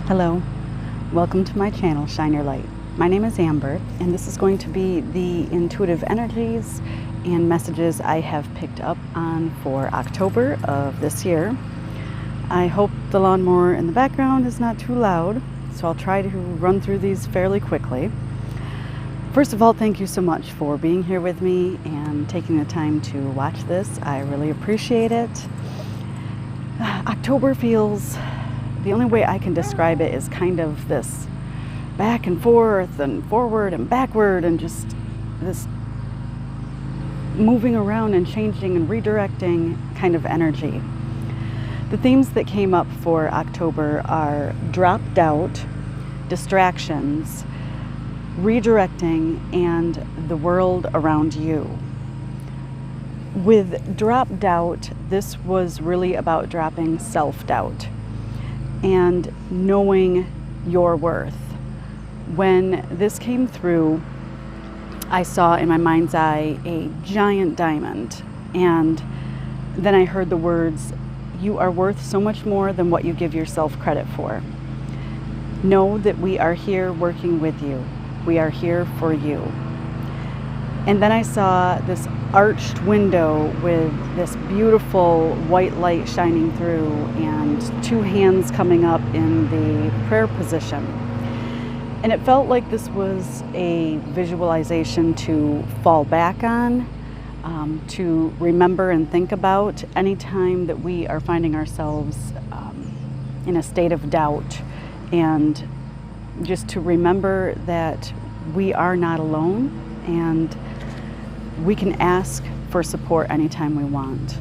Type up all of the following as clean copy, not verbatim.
Hello, welcome to my channel, Shine Your Light. My name is Amber, and this is going to be the intuitive energies and messages I have picked up on for October of this year. I hope the lawnmower in the background is not too loud, so I'll try to run through these fairly quickly. First of all, thank you so much for being here with me and taking the time to watch this. I really appreciate it. October feels, the only way I can describe it is kind of this back and forth and forward and backward and just this moving around and changing and redirecting kind of energy. The themes that came up for October are dropped out, distractions, redirecting, and the world around you. With dropped out, this was really about dropping self-doubt and knowing your worth. When this came through, I saw in my mind's eye a giant diamond, and then I heard the words, "You are worth so much more than what you give yourself credit for. Know that we are here working with you. We are here for you." And then I saw this arched window with this beautiful white light shining through and two hands coming up in the prayer position. And it felt like this was a visualization to fall back on, to remember and think about anytime that we are finding ourselves in a state of doubt, and just to remember that we are not alone and we can ask for support anytime we want.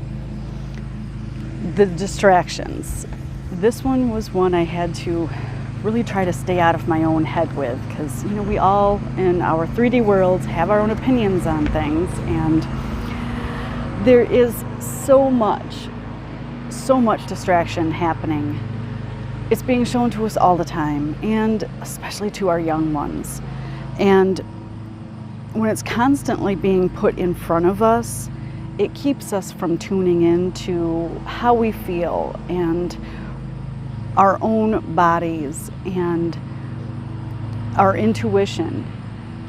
The distractions. This one was one I had to really try to stay out of my own head with, because we all in our 3D worlds have our own opinions on things, and there is so much distraction happening. It's being shown to us all the time, and especially to our young ones. And when it's constantly being put in front of us, it keeps us from tuning in to how we feel and our own bodies and our intuition.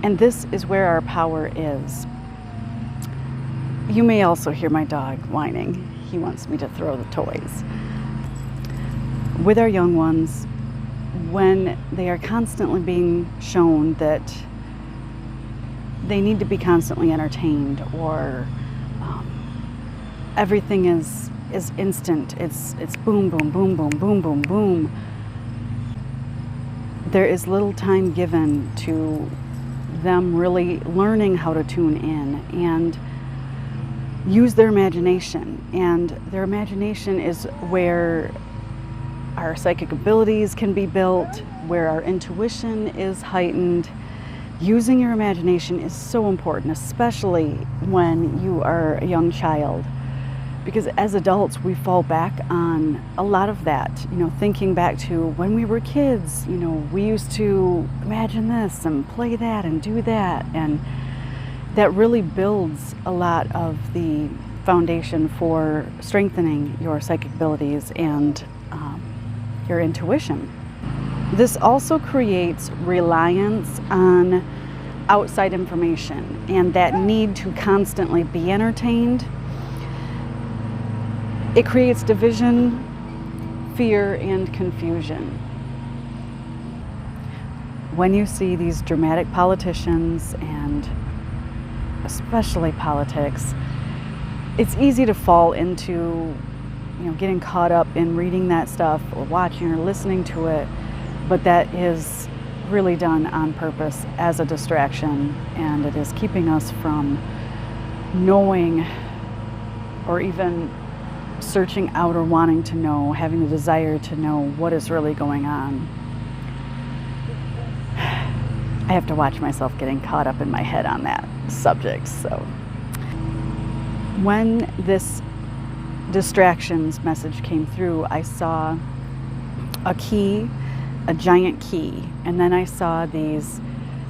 And this is where our power is. You may also hear my dog whining. He wants me to throw the toys. With our young ones, when they are constantly being shown that they need to be constantly entertained, or everything is instant, it's boom, boom, boom, boom, boom, boom, boom, there is little time given to them really learning how to tune in and use their imagination. And their imagination is where our psychic abilities can be built, where our intuition is heightened. Using your imagination is so important, especially when you are a young child, because as adults we fall back on a lot of that. Thinking back to when we were kids, we used to imagine this and play that and do that, and that really builds a lot of the foundation for strengthening your psychic abilities and your intuition. This also creates reliance on outside information and that need to constantly be entertained. It creates division, fear, and confusion. When you see these dramatic politicians, and especially politics, it's easy to fall into getting caught up in reading that stuff or watching or listening to it. But that is really done on purpose as a distraction, and it is keeping us from knowing or even searching out or wanting to know, having the desire to know what is really going on. I have to watch myself getting caught up in my head on that subject. So when this distractions message came through, I saw a key, a giant key, and then I saw these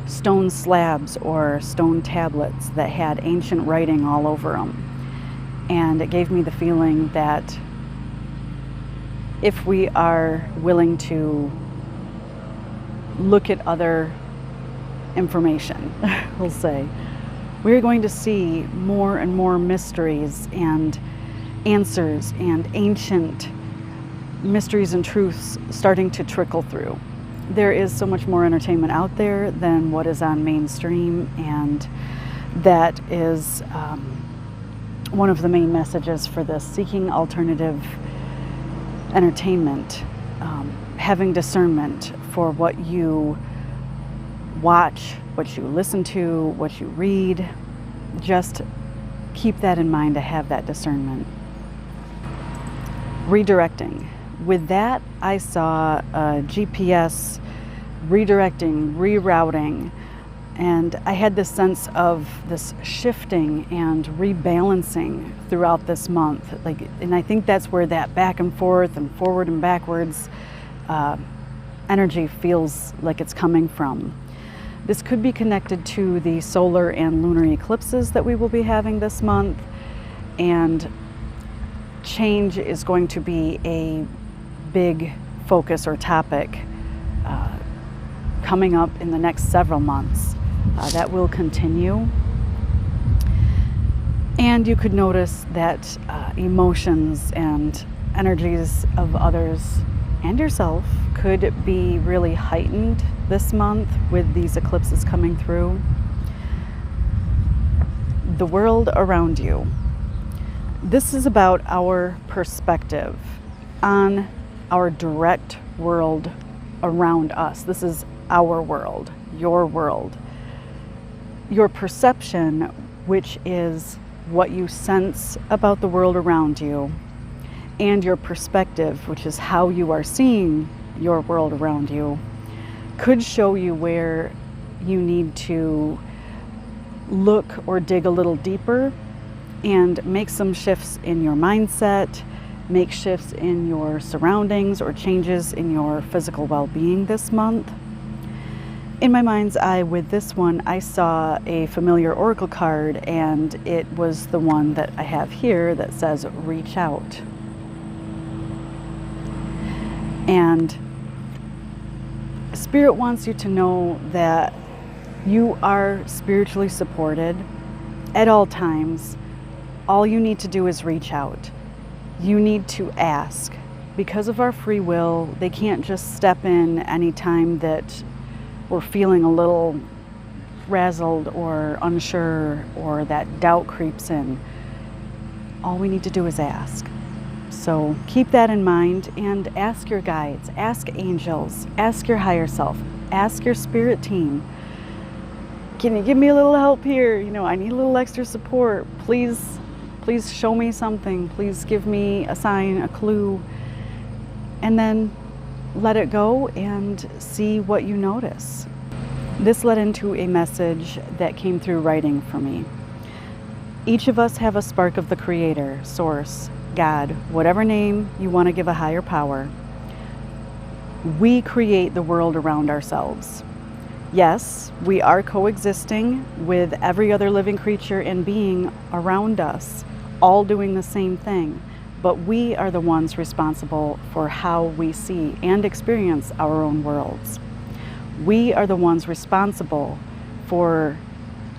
stone slabs or stone tablets that had ancient writing all over them. And it gave me the feeling that if we are willing to look at other information, we'll say. We're going to see more and more mysteries and answers and ancient mysteries and truths starting to trickle through. There is so much more entertainment out there than what is on mainstream, and that is one of the main messages for this: seeking alternative entertainment, having discernment for what you watch, what you listen to, what you read. Just keep that in mind, to have that discernment. Redirecting. With that, I saw a GPS redirecting, rerouting, and I had this sense of this shifting and rebalancing throughout this month. And I think that's where that back and forth and forward and backwards energy feels like it's coming from. This could be connected to the solar and lunar eclipses that we will be having this month, and change is going to be a big focus or topic coming up in the next several months. That will continue. And you could notice that emotions and energies of others and yourself could be really heightened this month with these eclipses coming through. The world around you. This is about our perspective on our direct world around us. This is our world, your world. Your perception, which is what you sense about the world around you, and your perspective, which is how you are seeing your world around you, could show you where you need to look or dig a little deeper and make some shifts in your mindset, make shifts in your surroundings, or changes in your physical well-being this month. In my mind's eye with this one, I saw a familiar oracle card, and it was the one that I have here that says reach out. And Spirit wants you to know that you are spiritually supported at all times. All you need to do is reach out. You need to ask. Because of our free will, they can't just step in anytime that we're feeling a little frazzled or unsure, or that doubt creeps in. All we need to do is ask. So keep that in mind, and ask your guides, ask angels, ask your higher self, ask your spirit team. Can you give me a little help here? I need a little extra support. Please show me something. Please give me a sign, a clue. And then let it go and see what you notice. This led into a message that came through writing for me. Each of us have a spark of the Creator, Source, God, whatever name you want to give a higher power. We create the world around ourselves. Yes, we are coexisting with every other living creature and being around us, all doing the same thing. But we are the ones responsible for how we see and experience our own worlds. We are the ones responsible for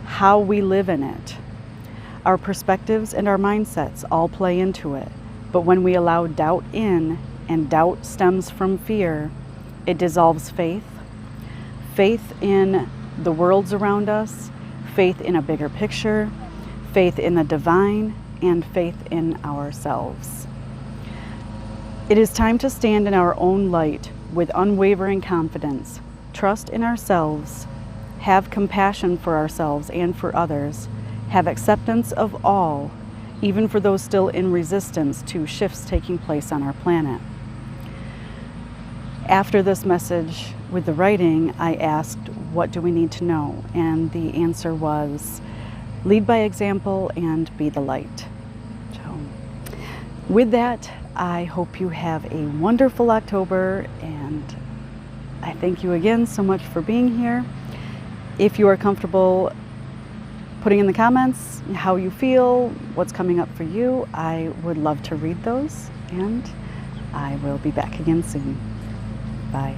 how we live in it. Our perspectives and our mindsets all play into it. But when we allow doubt in, and doubt stems from fear, it dissolves faith. Faith in the worlds around us, faith in a bigger picture, faith in the divine, and faith in ourselves. It is time to stand in our own light with unwavering confidence, trust in ourselves, have compassion for ourselves and for others, have acceptance of all, even for those still in resistance to shifts taking place on our planet. After this message with the writing, I asked, what do we need to know? And the answer was, lead by example and be the light. So, with that, I hope you have a wonderful October, and I thank you again so much for being here. If you are comfortable putting in the comments how you feel, what's coming up for you, I would love to read those, and I will be back again soon. Bye.